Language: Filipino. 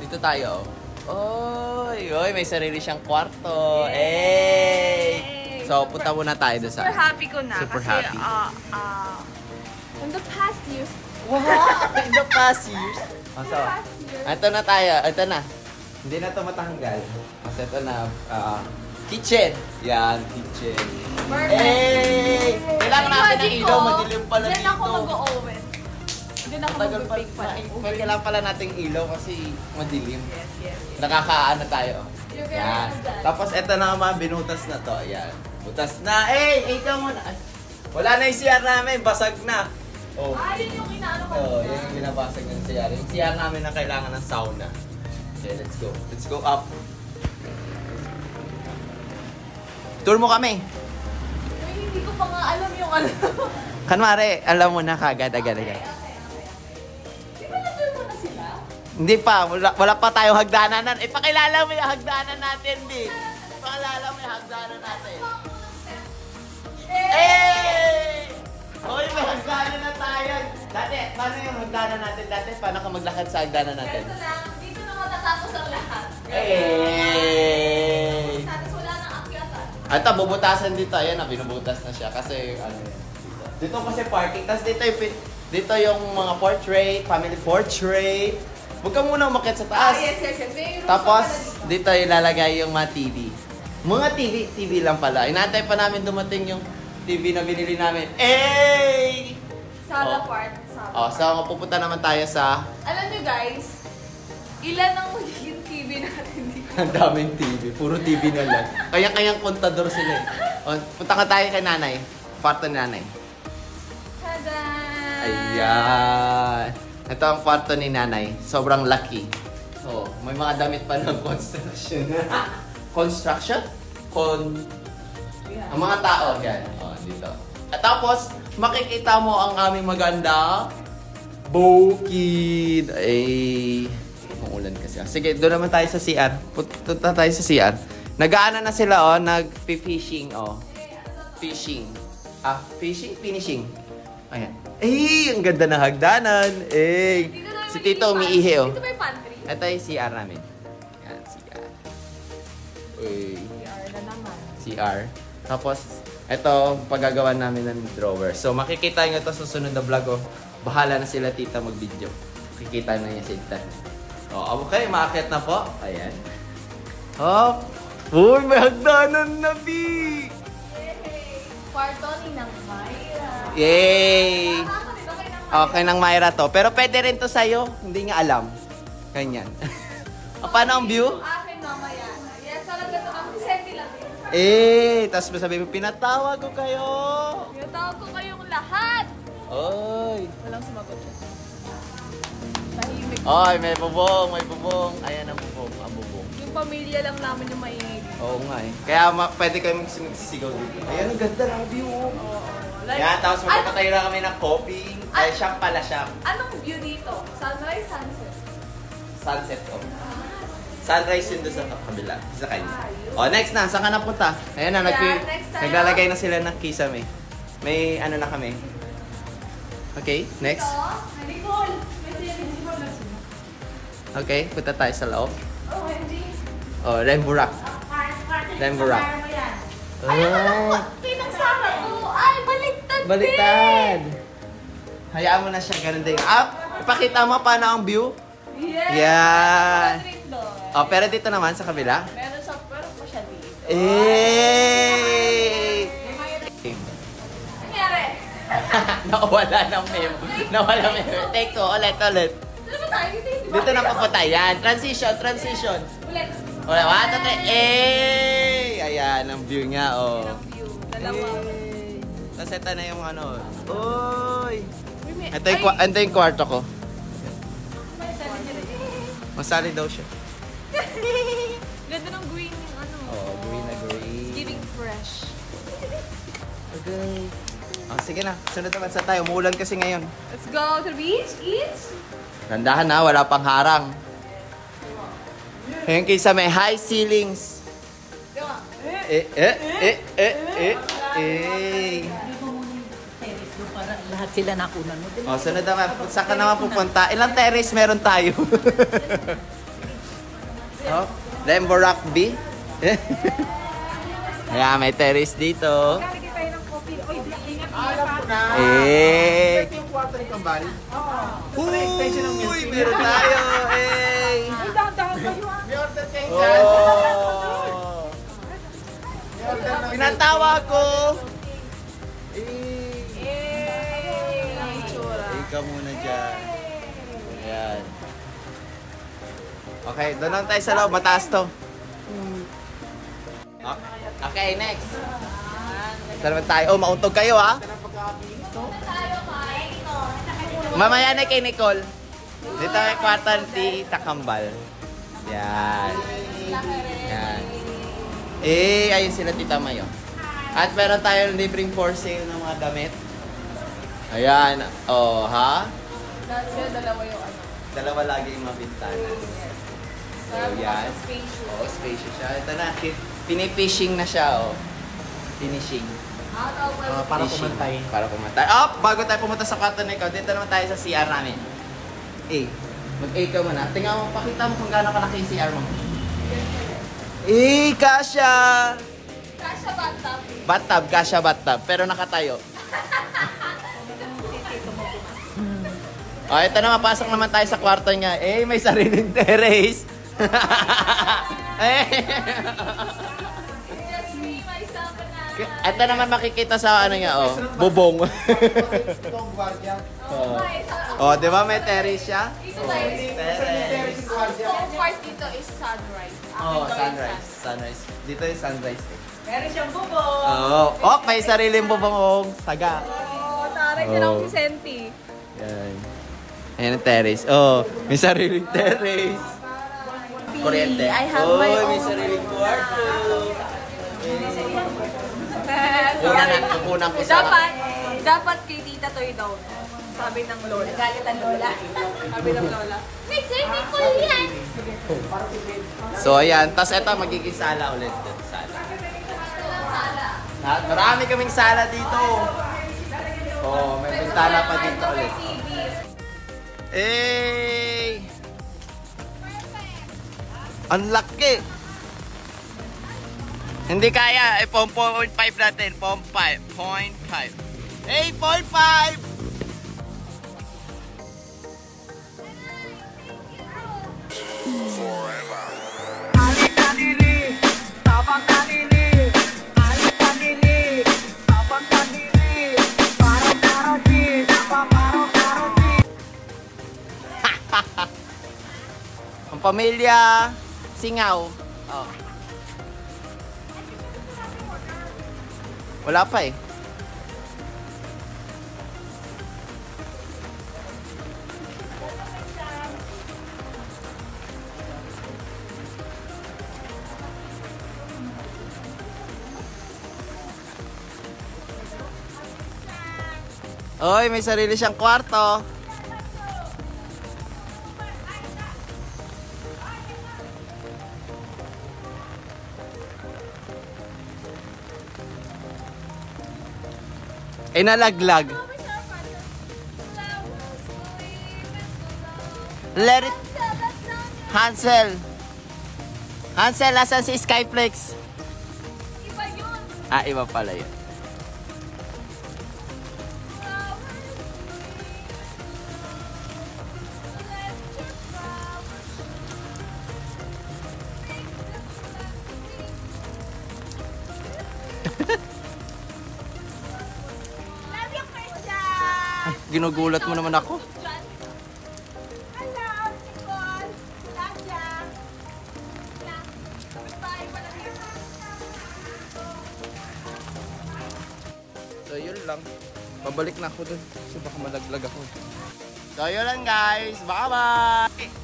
Dito tayo. Oy, may sarili siyang kwarto. Hey! So, punta muna tayo doon sa... Super happy ko na. Super kasi, happy. in the past years... Wow! In the past years. So, ito na tayo. Ito na. Hindi na ito matanggal. Kasi ito na, kitchen. Yan, kitchen. Perfect. Hey! Kailangan natin ng ilaw. Madilim pala dito. Diyan ako mag-oven. Diyan ako mag-bake pala. Kailangan pala nating ilaw kasi madilim. Yes. Nakakaano tayo. Yan. Tapos ito na mga binutas na to. Ayan. Butas na. Ikaw muna. Wala na yung CR namin. Basag na. Oh. Yun yung inaano ko. Yan yung binabasag ng CR. Yung CR namin na kailangan ng sauna. Okay, let's go. Let's go up. Tour mo kami. Hindi ko pa nga alam yung ano. Kanwari, alam mo na kagad. Di ba na-tour mo na sila? Hindi pa. Wala pa tayong hagdanan. Ipakilala mo yung hagdanan natin, di. Ipakilala mo yung hagdanan natin. Hoy, may hagdanan na tayo. Dati, paano yung hagdanan natin dati? Paano ka maglakad sa hagdanan natin? Ito lang. Dito na matatapos ang lahat. Tapos wala nang akyatan. Ito, bubutasan dito. Ayan, binubutas na siya. Kasi, dito kasi parking. Tapos dito yung mga portrait, family portrait. Huwag ka muna umakyat sa taas. Yes. Tapos, dito ilalagay yung mga TV. Mga TV lang pala. Inaantay pa namin dumating yung TV na binili namin. Sala Oh. part. So pupunta naman tayo sa... Alam nyo guys, ilan ang magiging TV natin dito? Ang daming TV. Puro TV na lang. Kaya-kayang kontador sila eh. Punta ka tayo kay nanay. Kwarto ni nanay. Tada! Ayan. Ito ang kwarto ni nanay. Sobrang lucky. May mga damit pa ng construction. Construction? Ang mga tao. Yan. Dito. At tapos, makikita mo ang aming maganda bukid. Umulan kasi. Sige, doon naman tayo sa CR. Punta tayo sa CR. Nag-aana na sila, nag-fishing, Fishing. Fishing? Finishing. Ayan. Ang ganda na hagdanan. Si Tito umiihi, Dito may pantry. Ito yung CR namin. Yan, CR. CR na naman. CR. Tapos, ito, paggagawa namin ng drawer. So, makikita nyo ito sa susunod na vlog, Bahala na sila tita mag-video. Makikita na niya si tita. Okay, maakyat na po. Ayan. Uy, may hagdanan na, B! Kwarto ni Nang Mayra. Yay! Okay, ng Mayra to. Pero pwede rin to sa'yo. Hindi nga alam. Ganyan. Paano ang view? Akin mamaya. Yes, talaga ito. Ako senti lang. Tapos masabi mo, pinatawag ko kayo. Pinatawag ko kayong lahat. Oy. Walang sumagot siya. Tahimik. Oy, may bubong, may bubong. Ayan ang bubong, ang bubong. Yung pamilya lang namin yung maingay dito. Oo nga eh. Kaya pwede kayo magsisigaw dito. Ayan, ang ganda ng view. Like, Yan, tapos magpapatayo lang kami ng coffee. Ay, shop pala, shop. Anong view dito? Sunrise, sunset? Sunset ko. Sunrise yun doon sa kabila. Sa kanya. Next na. Saan ka na punta? Ayan na, next tayo. naglalagay na sila ng kisame. May ano na kami. Okay, next. Nicole! Okay, punta tayo sa loob. OMG! Remburak. Remburak. Ay, pinagsama ko! Ay, baliktad din! Baliktad! Hayaan mo na siya, ganun din. Ipakita mo paano ang view. Yes! Yan! Doon. Pero dito naman sa kabila. Meron sa pero pa siya dito. Nangyari? Nawala ng memo. Nawala ng memo. Take two, ulit. Ano ba tayo? Dito na papunta. Yan. Transition. Ulit. Wala, 1, 2, 3. Ayan, ang view niya, Ang view. Dalawa. Tapos ito na yung ano. Uy! Ay, Ito yung kwarto ko. may sabi niya rin. Masali daw siya. Ganda ng green yung ano. Green na green. It's giving fresh. Okay. Sige na. Sunod naman sa tayo. Umuulan kasi ngayon. Let's go to the beach. Eat. Gandahan na. Wala pang harang. Ngayon kaysa may high ceilings. Diba? Lahat sila nakunan mo. Sunod naman. Saan ka naman pupunta? Ilang terrace meron tayo? Oh, Lembo Rugby. Ayan, may terrace dito. Eh. Ito yung kwarto ni Kambal. Uy, meron tayo. Eh. May order kayo dyan. Oh. May order na. Pinatawa ko. Ikaw muna dyan. Ayan. Okay, doon lang tayo sa loob. Mataas to. Okay, next. Saan naman tayo? Oh, mauntog kayo ha. Mamaya na kay Nicole. Dito kay kwartan ti Takambal. Yan. Yan. Eh, ayun sila Tita Mayo. At meron tayong libreng for sale ng mga damit. Ayan. Oh, ha? Dalawa yung ano. Dalawa lagi yung mga bintanas. So, yan. Spacious. Oh, spacious siya. Ito na. Pinipishing na siya, oh. Finishing. Para Fishing. pumantay. Para pumantay. Oh, bago tayo pumunta sa kwarto na ikaw, dito naman tayo sa CR namin. A. Mag-A ka muna. Tingnan mo, pakita mo kung gaano kalaki yung CR mo. Eh, kasha! Kasha bathtub. Bathtub, kasha bathtub. Pero nakatayo. Oh, ito na, mapasok naman tayo sa kwarto niya. Eh, may sariling terrace. Eh. Just me, myself, and I. Ito naman makikita sa ano niya, oh. Bubong. Itong gwardiya. Oh, di ba may terrace siya? Dito Oh, tayo. terrace. Ang part dito is sunrise. Oh, sunrise. Sunrise. Dito yung sunrise. Meron siyang bubong. Oh, oh, may sariling bubong. Saga. Oh, taray niya lang si Senti. Yan. Ayan ang terrace. Oh, may sariling terrace. Kuryente. I have oh, my may own. sariling kwarto. Sorry. Kukunan ko sa... Dapat kay Tita Toy daw. Sabi ng lola. Galit ang lola. Sabi ng lola. May swimming pool yan. So, ayan. Tapos ito, magiging sala ulit. Sala. Marami kaming sala dito. Oh, may bintana pa dito ulit. Hey! Ang laki! Hindi kaya. Eh, 4.5 natin. 0.5. Hey, 0.5! Ang pamilya Singaw. Oh. Wala pa eh. Oy, may sarili siyang kwarto. Eh, nalaglag. Let it... Hansel. Hansel, asan si Skyflex? Iba yun. Ah, iba pala yun. Love you, Christian. Ginugulat mo naman ako. Hello, Nicole. Love ya. Bye, pala kayo. So, yun lang. Pabalik na ako dun. So, baka malaglag ako. So, yun lang guys. Bye-bye!